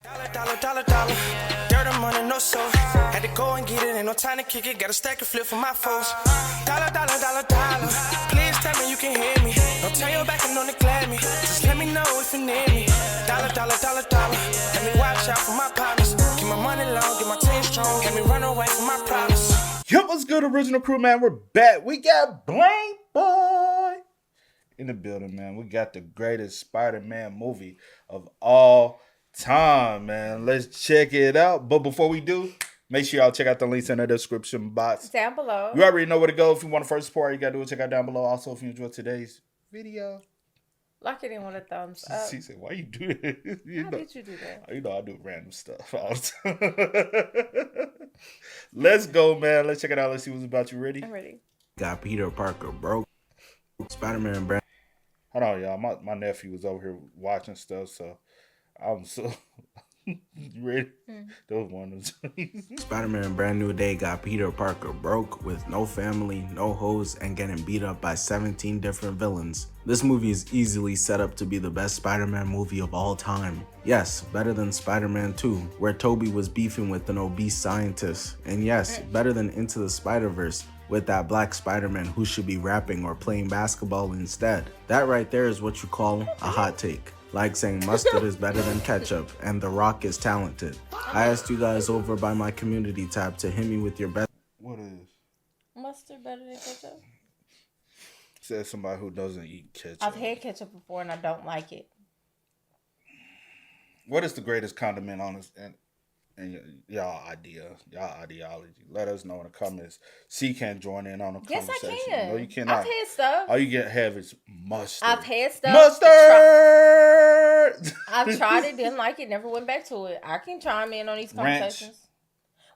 Dollar. Dirt and money, no soul. Had to go and get it, ain't no time to kick it. Got a stack of flip for my foes. Dollar. Please tell me you can hear me. Don't turn your back and don't neglect me. Just let me know if you need me. Dollar. Let me watch out for my partners. Keep my money long, get my team strong. Let me run away from my problems. Yo, what's good, original crew, man? We're back. We got Blank Boy in the building, man. We got the greatest Spider-Man movie of all time, man. Let's check it out. But before we do, make sure y'all check out the links in the description box down below. You already know where to go. If you want to first support, you gotta do it. Check out down below. Also, if you enjoyed today's video, like it in with a thumbs up. She said, "Why you do that?" How did you do that? You know I do random stuff all the time. Let's go, man. Let's check it out. Let's see what's about. You ready? I'm ready. Got Peter Parker broke. Spider-Man brand. Hold on, y'all. My nephew was over here watching stuff, so I'm so you ready? That was one of them. Spider-Man Brand New Day got Peter Parker broke with no family, no hoes, and getting beat up by 17 different villains. This movie is easily set up to be the best Spider-Man movie of all time. Yes, better than Spider-Man 2, where Tobey was beefing with an obese scientist. And yes, better than Into the Spider-Verse, with that black Spider-Man who should be rapping or playing basketball instead. That right there is what you call a hot take. Like saying mustard is better than ketchup and The Rock is talented. I asked you guys over by my community tab to hit me with your best. What is? Mustard better than ketchup? Says somebody who doesn't eat ketchup. I've had ketchup before and I don't like it. What is the greatest condiment on this? And y'all ideology. Let us know in the comments. C can't join in on the conversation. Yes, I can. No, you cannot. I've had stuff. All you have is mustard. I've had stuff. Mustard! I've tried it, didn't like it, never went back to it. I can chime in on these conversations. Ranch.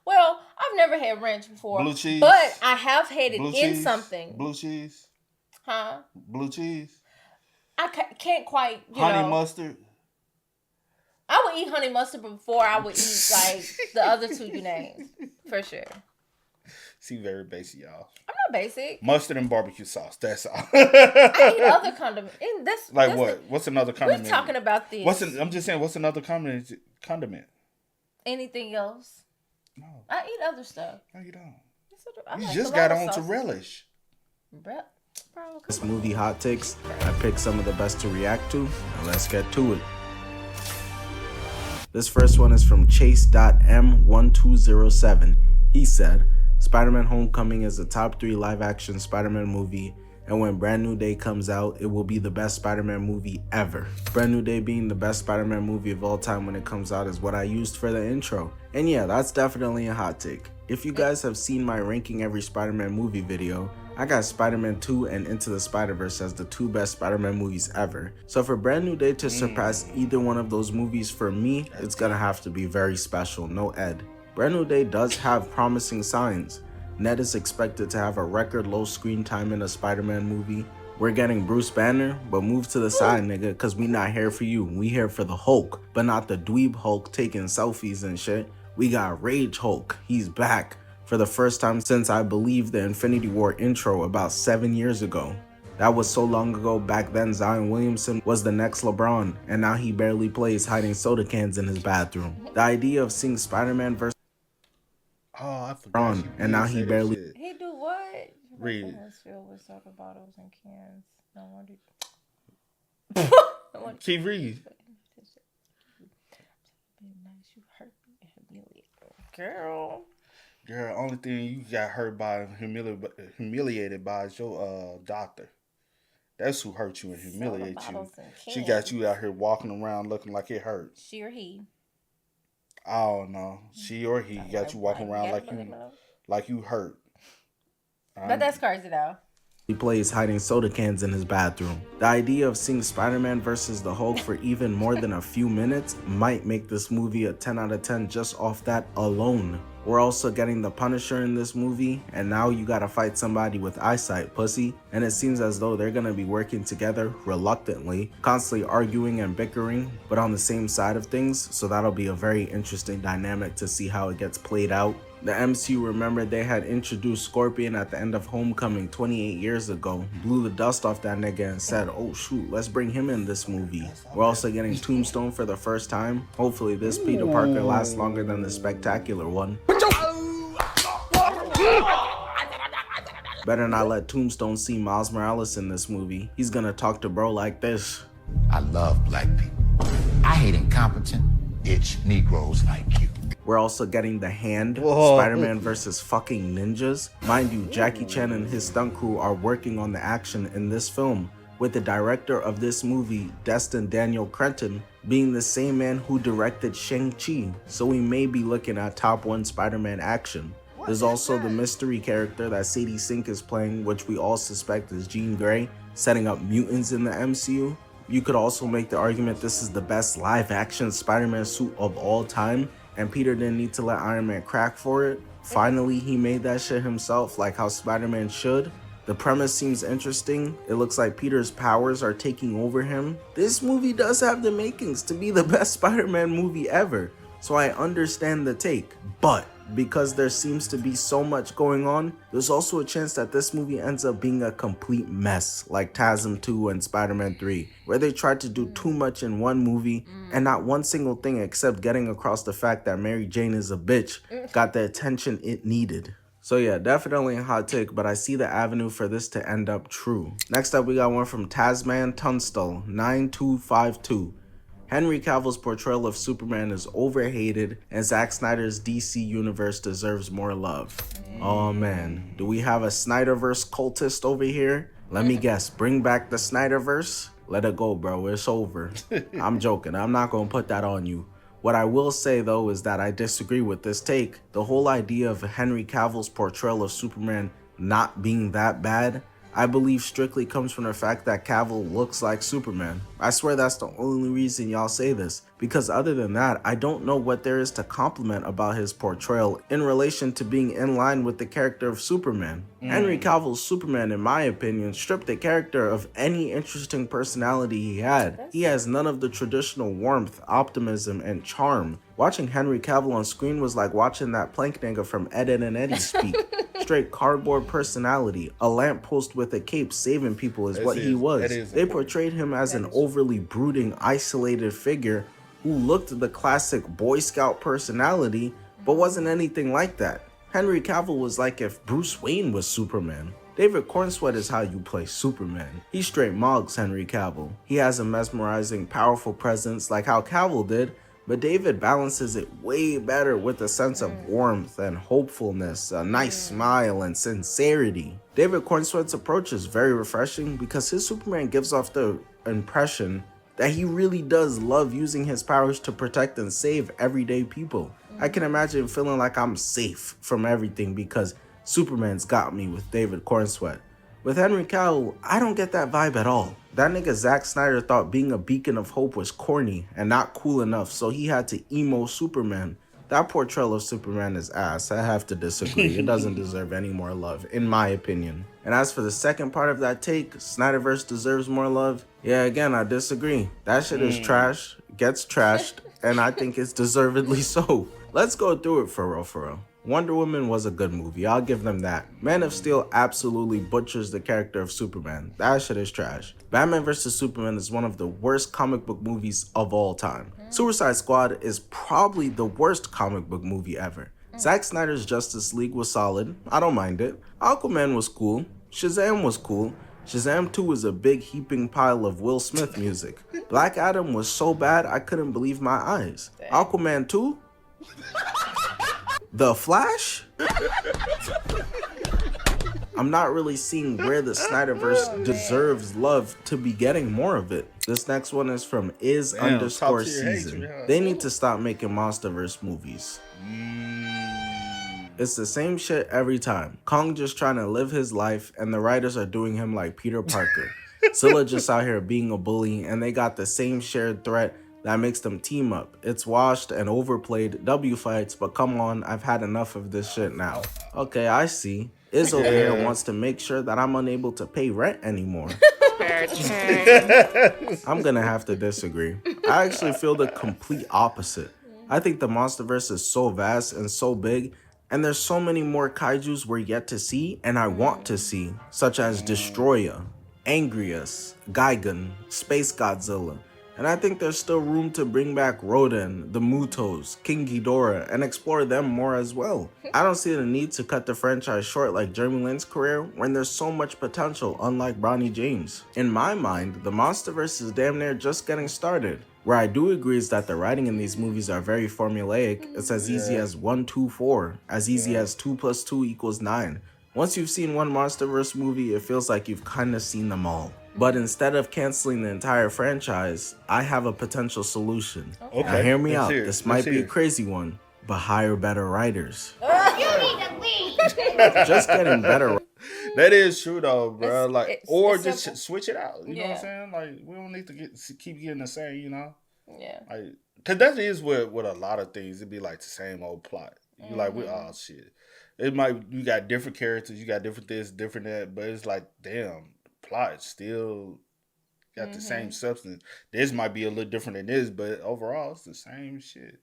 Well, I've never had ranch before. Blue cheese. But I have had it Blue in cheese. something. Blue cheese. Huh? Blue cheese. I can't quite, Honey mustard. I would eat honey mustard before I would eat like the other two you named, for sure. See, very basic, y'all. I'm not basic. Mustard and barbecue sauce. That's all. I eat other condiments. Like what? What's another condiment? We're talking about this. I'm just saying. What's another condiment? Anything else? No. I eat other stuff. No, you don't. I You like just a lot got of on to sauces. relish. Bro, This movie hot takes. I picked some of the best to react to, and let's get to it. This first one is from Chase.M1207. He said, Spider-Man Homecoming is the top 3 live-action Spider-Man movie, and when Brand New Day comes out, it will be the best Spider-Man movie ever. Brand New Day being the best Spider-Man movie of all time when it comes out is what I used for the intro. And yeah, that's definitely a hot take. If you guys have seen my ranking every Spider-Man movie video, I got Spider-Man 2 and Into the Spider-Verse as the 2 best Spider-Man movies ever. So for Brand New Day to surpass either one of those movies, for me, it's gonna have to be very special, no Ed. Brand New Day does have promising signs. Ned is expected to have a record low screen time in a Spider-Man movie. We're getting Bruce Banner, but move to the side, nigga, cause we not here for you. We here for the Hulk, but not the dweeb Hulk taking selfies and shit. We got Rage Hulk, he's back. For the first time since I believe the Infinity War intro about 7 years ago. That was so long ago. Back then Zion Williamson was the next LeBron, and now he barely plays hiding soda cans in his bathroom. The idea of seeing Spider-Man versus I forgot. LeBron, and now he barely... He do what? Read it. Filled with soda bottles and cans. No wonder. Keep reading. You hurt me. Girl. Girl, only thing you got hurt by, humiliated by is your doctor. That's who hurt you and humiliate you. She got you out here walking around looking like it hurt. She or he? I don't know. She or he got you walking around like you hurt. But that's crazy though. He plays hiding soda cans in his bathroom. The idea of seeing Spider-Man versus the Hulk for even more than a few minutes might make this movie a 10 out of 10 just off that alone. We're also getting the Punisher in this movie, and now you gotta fight somebody with eyesight, pussy. And it seems as though they're gonna be working together reluctantly, constantly arguing and bickering, but on the same side of things, so that'll be a very interesting dynamic to see how it gets played out. The MCU remembered they had introduced Scorpion at the end of Homecoming 28 years ago, blew the dust off that nigga and said, oh shoot, let's bring him in this movie. We're also getting Tombstone for the first time. Hopefully this Peter Parker lasts longer than the spectacular one. Better not let Tombstone see Miles Morales in this movie. He's gonna talk to bro like this. I love black people. I hate incompetent, itch Negroes like you. We're also getting The Hand, Whoa. Spider-Man versus fucking ninjas. Mind you, Jackie Chan and his stunt crew are working on the action in this film, with the director of this movie, Destin Daniel Cretton, being the same man who directed Shang-Chi, so we may be looking at top 1 Spider-Man action. There's also the mystery character that Sadie Sink is playing, which we all suspect is Jean Grey, setting up mutants in the MCU. You could also make the argument this is the best live-action Spider-Man suit of all time, and Peter didn't need to let Iron Man crack for it. Finally, he made that shit himself, like how Spider-Man should. The premise seems interesting. It looks like Peter's powers are taking over him. This movie does have the makings to be the best Spider-Man movie ever, so I understand the take. But because there seems to be so much going on, there's also a chance that this movie ends up being a complete mess, like TASM 2 and Spider-Man 3, where they tried to do too much in one movie and not one single thing except getting across the fact that Mary Jane is a bitch got the attention it needed. So yeah, definitely a hot take, but I see the avenue for this to end up true. Next up, we got one from Tasman Tunstall 9252. Henry Cavill's portrayal of Superman is overhated, and Zack Snyder's DC universe deserves more love. Oh man, do we have a Snyder-Verse cultist over here? Let me guess, bring back the Snyder-Verse? Let it go, bro, it's over. I'm joking, I'm not gonna put that on you. What I will say though is that I disagree with this take. The whole idea of Henry Cavill's portrayal of Superman not being that bad, I believe strictly comes from the fact that Cavill looks like Superman. I swear that's the only reason y'all say this, because other than that, I don't know what there is to compliment about his portrayal in relation to being in line with the character of Superman. Henry Cavill's Superman, in my opinion, stripped the character of any interesting personality he had. He has none of the traditional warmth, optimism, and charm. Watching Henry Cavill on screen was like watching that plank nigga from Ed, Edd n Eddy speak. Straight cardboard personality. A lamppost with a cape saving people is what he was. They portrayed him as an overly brooding, isolated figure who looked the classic Boy Scout personality, but wasn't anything like that. Henry Cavill was like if Bruce Wayne was Superman. David Cornsweet is how you play Superman. He straight mogs Henry Cavill. He has a mesmerizing, powerful presence like how Cavill did, but David balances it way better with a sense of warmth and hopefulness, a nice smile and sincerity. David Cornsweet's approach is very refreshing because his Superman gives off the impression that he really does love using his powers to protect and save everyday people. I can imagine feeling like I'm safe from everything because Superman's got me with David Cornsweet. With Henry Cavill, I don't get that vibe at all. That nigga Zack Snyder thought being a beacon of hope was corny and not cool enough, so he had to emo Superman. That portrayal of Superman is ass. I have to disagree. It doesn't deserve any more love, in my opinion. And as for the second part of that take, Snyderverse deserves more love. Yeah, again, I disagree. That shit is trash, gets trashed, and I think it's deservedly so. Let's go through it for real. Wonder Woman was a good movie, I'll give them that. Man of Steel absolutely butchers the character of Superman. That shit is trash. Batman vs Superman is one of the worst comic book movies of all time. Suicide Squad is probably the worst comic book movie ever. Zack Snyder's Justice League was solid, I don't mind it. Aquaman was cool. Shazam was cool. Shazam 2 was a big heaping pile of Will Smith music. Black Adam was so bad I couldn't believe my eyes. Aquaman 2? The Flash? I'm not really seeing where the Snyderverse deserves love to be getting more of it. This next one is from is_season. They need to stop making Monsterverse movies. It's the same shit every time. Kong just trying to live his life and the writers are doing him like Peter Parker. Zilla just out here being a bully and they got the same shared threat that makes them team up. It's washed and overplayed W fights, but come on, I've had enough of this shit now. Okay, I see. Iz over here wants to make sure that I'm unable to pay rent anymore. I'm gonna have to disagree. I actually feel the complete opposite. I think the Monsterverse is so vast and so big And there's so many more kaijus we're yet to see and I want to see, such as Destroyer, Angrius, Gigan, Space Godzilla. And I think there's still room to bring back Rodan, the Mutos, King Ghidorah, and explore them more as well. I don't see the need to cut the franchise short like Jeremy Lin's career when there's so much potential, unlike Bronny James. In my mind, the Monsterverse is damn near just getting started. Where I do agree is that the writing in these movies are very formulaic. It's as easy as 1, 2, 4, as easy as 2 plus 2 equals 9. Once you've seen one Monsterverse movie, it feels like you've kinda seen them all. But instead of canceling the entire franchise, I have a potential solution. Okay. Now hear me Let's out, hear it. this Let's might be hear a it. crazy one, but hire better writers. You need to leave. Just getting better. That is true though, bro. Or it's just simple. switch it out. You know what I'm Yeah. saying? Like we don't need to keep getting the same. You know, Yeah. like because that is with a lot of things. It'd be like the same old plot. You like we oh shit. It might you got different characters. You got different this, different that. But it's like damn, plot still got the same substance. This might be a little different than this, but overall it's the same shit.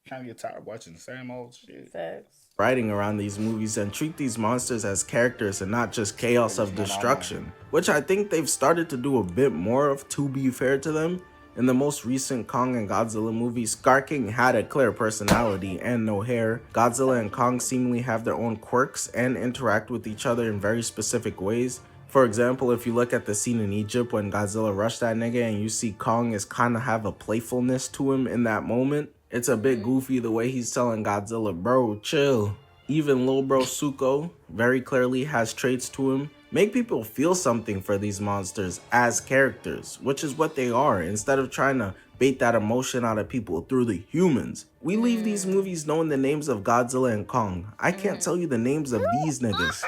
Kind of get tired of watching the same old shit. Facts. Writing around these movies and treat these monsters as characters and not just chaos of destruction, which I think they've started to do a bit more of, to be fair to them. In the most recent Kong and Godzilla movie, Scar King had a clear personality and no hair. Godzilla and Kong seemingly have their own quirks and interact with each other in very specific ways. For example, if you look at the scene in Egypt when Godzilla rushed that nigga and you see Kong is kind of have a playfulness to him in that moment, it's a bit goofy the way he's telling Godzilla, bro, chill. Even Lil Bro Suko very clearly has traits to him. Make people feel something for these monsters as characters, which is what they are, instead of trying to bait that emotion out of people through the humans. We leave these movies knowing the names of Godzilla and Kong. I can't tell you the names of these niggas.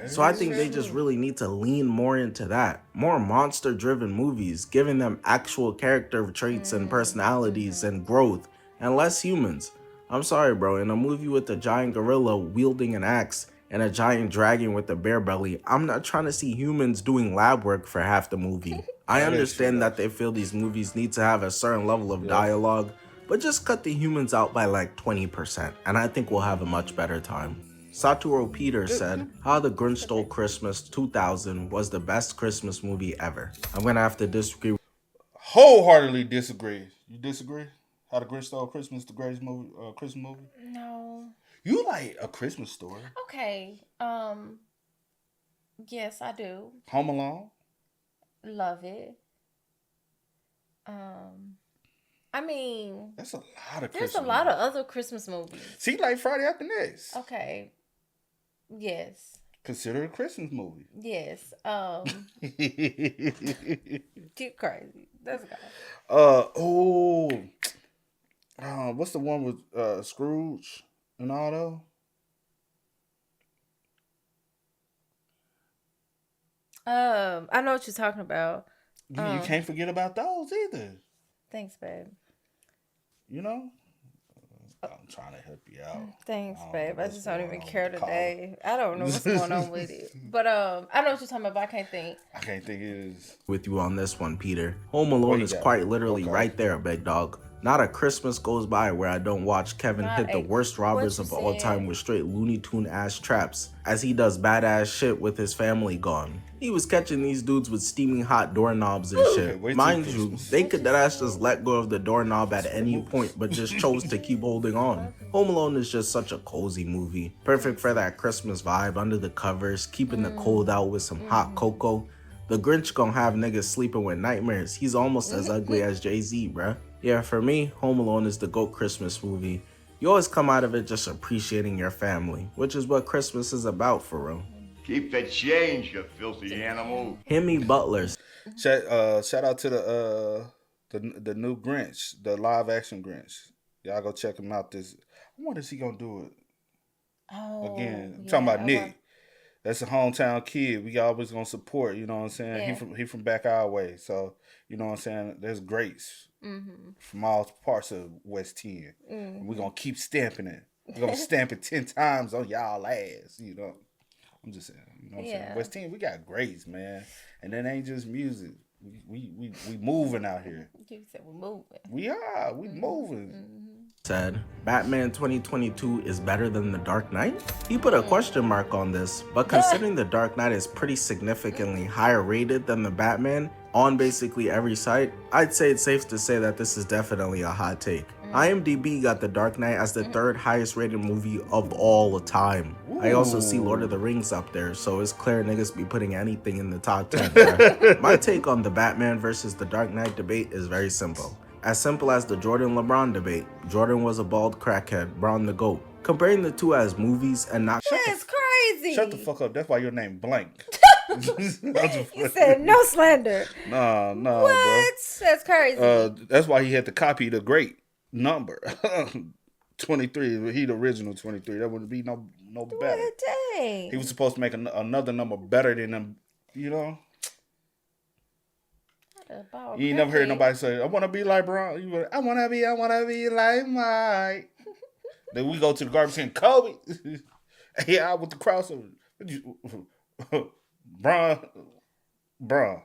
So I think they just really need to lean more into that. More monster-driven movies, giving them actual character traits and personalities and growth, and less humans. I'm sorry, bro, in a movie with a giant gorilla wielding an axe and a giant dragon with a bear belly, I'm not trying to see humans doing lab work for half the movie. I understand that they feel these movies need to have a certain level of dialogue, but just cut the humans out by like 20%, and I think we'll have a much better time. Satoru Peter said, How the Grinch Stole Christmas 2000 was the best Christmas movie ever. I'm gonna have to disagree. Wholeheartedly disagree. You disagree? How the Grinch Stole Christmas, the greatest movie, Christmas movie? No. You like A Christmas Story? Okay. Yes, I do. Home Alone? Love it. I mean, That's a lot of there's Christmas a lot movies. of other Christmas movies. See, like Friday After Next. Okay. Yes. Consider it a Christmas movie. Yes. Too crazy. Let's go. What's the one with Scrooge and all that? I know what you're talking about. You can't forget about those either. Thanks, babe. You know? I'm trying to help you out. Thanks, I don't babe. know I what's just don't going even on care with the call. today. I don't know what's going on with it. But I know what you're talking about, but I can't think. I can't think it is. With you on this one, Peter. Home Alone you is got? quite literally Okay. right there, big dog. Not a Christmas goes by where I don't watch Kevin Not hit the a- worst robbers what of you all said. time with straight Looney Tune ass traps, as he does badass shit with his family gone. He was catching these dudes with steaming hot doorknobs and Okay, shit. wait till Mind you, Christmas. they could deadass just let go of the doorknob at any point, but just chose to keep holding on. Home Alone is just such a cozy movie. Perfect for that Christmas vibe under the covers, keeping the cold out with some hot cocoa. The Grinch gon' have niggas sleeping with nightmares. He's almost as ugly as Jay-Z, bruh. Yeah, for me, Home Alone is the GOAT Christmas movie. You always come out of it just appreciating your family, which is what Christmas is about for real. Keep the change, you filthy animal. Hemi Butler Shout out to the new Grinch, the live action Grinch. Y'all go check him out. I wonder if he gonna do it Oh, again. I'm yeah, talking about I Nick. want- That's a hometown kid. We always gonna support. You know what I'm saying? Yeah. He from back our way. So you know what I'm saying. There's greats from all parts of West 10. We're gonna keep stamping it. We're gonna stamp it 10 times on y'all ass. You know. I'm just saying. You know what I'm Yeah. saying? West 10, we got greats, man. And that ain't just music. We moving out here. You said we're moving. We are. We moving. said, Batman 2022 is better than The Dark Knight? He put a question mark on this, but considering The Dark Knight is pretty significantly higher rated than the Batman on basically every site, I'd say it's safe to say that this is definitely a hot take. IMDb got The Dark Knight as the third highest rated movie of all time. I also see Lord of the Rings up there, so it's clear niggas be putting anything in the top 10. Bruh. My take on the Batman versus The Dark Knight debate is very simple. As simple as the Jordan-LeBron debate. Jordan was a bald crackhead, Bron the GOAT. Comparing the two as movies and not— That's crazy. Shut the fuck up. That's why your name Blank. You said no slander. Nah, What? bro. That's crazy. That's why he had to copy the great number. 23. He the original 23. That wouldn't be no better. Dang. He was supposed to make another number better than them, you know? You ain't never heard nobody say, I want to be like Bron. I want to be like Mike. Then we go to the garbage can, Kobe. Hey, I with the crossover. Bron.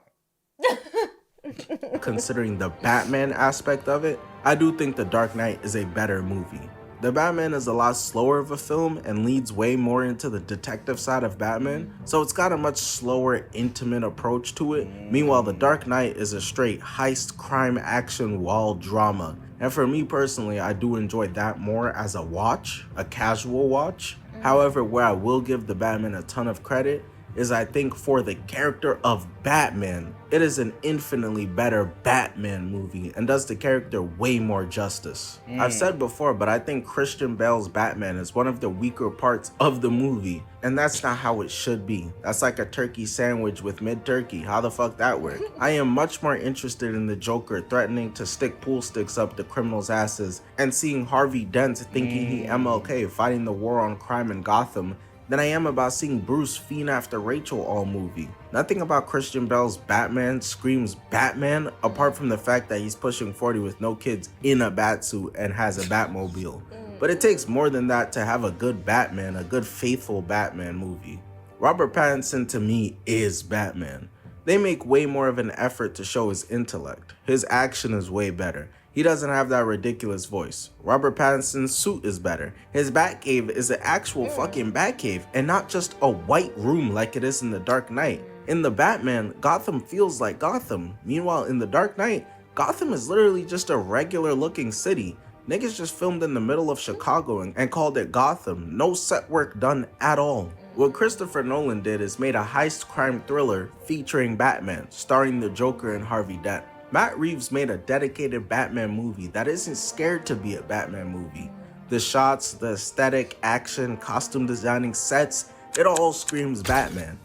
Considering the Batman aspect of it, I do think The Dark Knight is a better movie. The Batman is a lot slower of a film and leads way more into the detective side of Batman, so it's got a much slower, intimate approach to it. Meanwhile, The Dark Knight is a straight heist, crime, action, wild drama. And for me personally, I do enjoy that more as a watch, a casual watch. However, where I will give the Batman a ton of credit is I think for the character of Batman, it is an infinitely better Batman movie and does the character way more justice. I've said before, but I think Christian Bale's Batman is one of the weaker parts of the movie, and that's not how it should be. That's like a turkey sandwich with mid-turkey. How the fuck that work? I am much more interested in the Joker threatening to stick pool sticks up the criminals' asses and seeing Harvey Dent thinking he MLK fighting the war on crime in Gotham than I am about seeing Bruce fiend after Rachel all movie. Nothing about Christian Bale's Batman screams Batman apart from the fact that he's pushing 40 with no kids in a batsuit and has a Batmobile. But it takes more than that to have a good Batman, a good faithful Batman movie. Robert Pattinson to me is Batman. They make way more of an effort to show his intellect. His action is way better. He doesn't have that ridiculous voice. Robert Pattinson's suit is better. His Batcave is an actual fucking Batcave and not just a white room like it is in The Dark Knight. In the Batman, Gotham feels like Gotham. Meanwhile, in The Dark Knight, Gotham is literally just a regular looking city. Niggas just filmed in the middle of Chicago and called it Gotham. No set work done at all. What Christopher Nolan did is made a heist crime thriller featuring Batman, starring the Joker and Harvey Dent. Matt Reeves made a dedicated Batman movie that isn't scared to be a Batman movie. The shots, the aesthetic, action, costume designing, sets, it all screams Batman.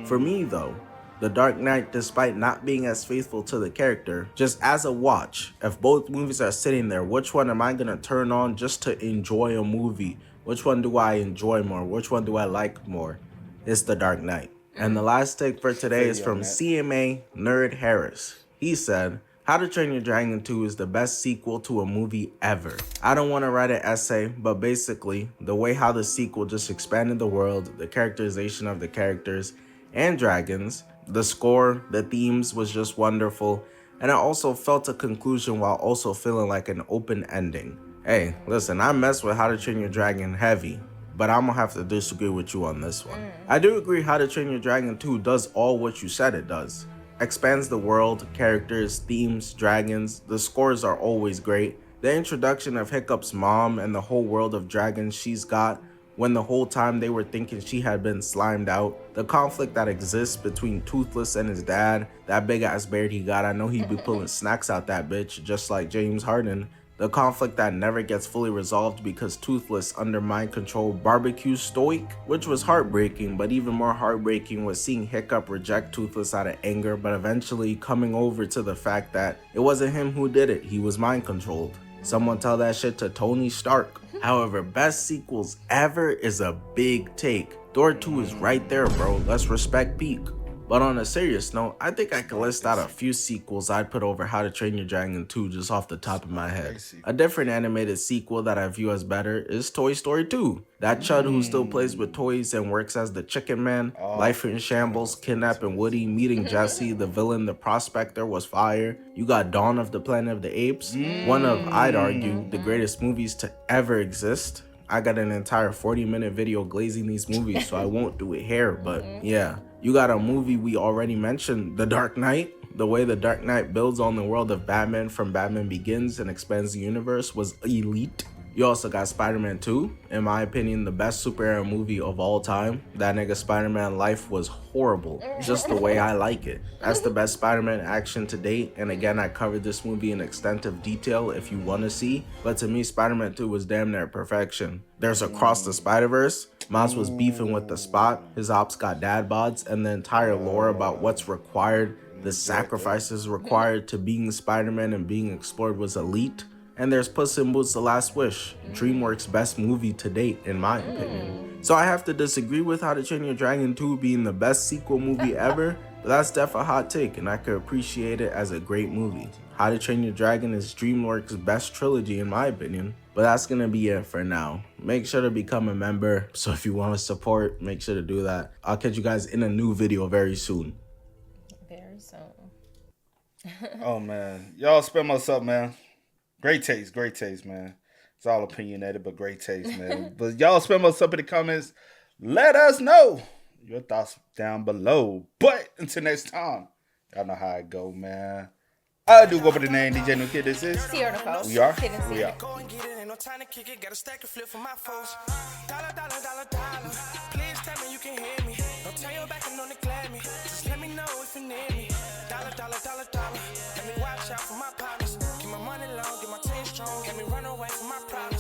For me though, The Dark Knight, despite not being as faithful to the character, just as a watch, if both movies are sitting there, which one am I gonna turn on just to enjoy a movie? Which one do I enjoy more? Which one do I like more? It's The Dark Knight. And the last take for today is from CMA Nerd Harris. He said, How to Train Your Dragon 2 is the best sequel to a movie ever. I don't want to write an essay, but basically, the way how the sequel just expanded the world, the characterization of the characters and dragons, the score, the themes was just wonderful, and I also felt a conclusion while also feeling like an open ending. Hey, listen, I mess with How to Train Your Dragon heavy, but I'm gonna have to disagree with you on this one. I do agree How to Train Your Dragon 2 does all what you said it does. Expands the world, characters, themes, dragons. The scores are always great. The introduction of Hiccup's mom and the whole world of dragons she's got when the whole time they were thinking she had been slimed out. The conflict that exists between Toothless and his dad. That big ass beard he got, I know he'd be pulling snacks out that bitch just like James Harden. The conflict that never gets fully resolved because Toothless under mind control barbecues Stoic, which was heartbreaking, but even more heartbreaking was seeing Hiccup reject Toothless out of anger, but eventually coming over to the fact that it wasn't him who did it, he was mind controlled. Someone tell that shit to Tony Stark. However, best sequels ever is a big take. Thor 2 is right there, bro. Let's respect peak. But on a serious note, I think I could list out a few sequels I'd put over How to Train Your Dragon 2 just off the top of my head. A different animated sequel that I view as better is Toy Story 2. That chud who still plays with toys and works as the Chicken Man, Life in Shambles, Kidnapping Woody, Meeting Jesse, the villain, the prospector was fire. You got Dawn of the Planet of the Apes, one of, I'd argue, the greatest movies to ever exist. I got an entire 40-minute video glazing these movies, so I won't do it here, but yeah. You got a movie we already mentioned, The Dark Knight. The way The Dark Knight builds on the world of Batman from Batman Begins and expands the universe was elite. You also got Spider-Man 2, in my opinion, the best superhero movie of all time. That nigga Spider-Man life was horrible, just the way I like it. That's the best Spider-Man action to date, and again, I covered this movie in extensive detail if you want to see, but to me, Spider-Man 2 was damn near perfection. There's Across the Spider-Verse. Miles was beefing with the Spot, his ops got dad bods, and the entire lore about what's required, the sacrifices required to being Spider-Man and being explored was elite. And there's Puss in Boots: The Last Wish, DreamWorks' best movie to date, in my opinion. So I have to disagree with How to Train Your Dragon 2 being the best sequel movie ever, but that's definitely a hot take, and I could appreciate it as a great movie. How to Train Your Dragon is DreamWorks' best trilogy, in my opinion. But that's gonna be it for now. Make sure to become a member, so if you want to support, make sure to do that. I'll catch you guys in a new video very soon. Very soon. Oh man, y'all spam us up, man. Great taste, man. It's all opinionated, but great taste, man. But y'all spam us up in the comments. Let us know your thoughts down below. But until next time, y'all know how it go, man. I do go by the name DJ New Kid. This is Sierra Nicole. We are. Kid and We C. are. Go and get it, ain't no time to kick it. Got a stack of flip for my foes. Dollar, dollar, dollar, dollar. Please tell me you can hear me. Don't turn your back and don't neglect me. Just let me know if you need me. Dollar, dollar, dollar, dollar. Let me watch out for my partners. Keep my money long, get my team strong. Let me run away from my problems.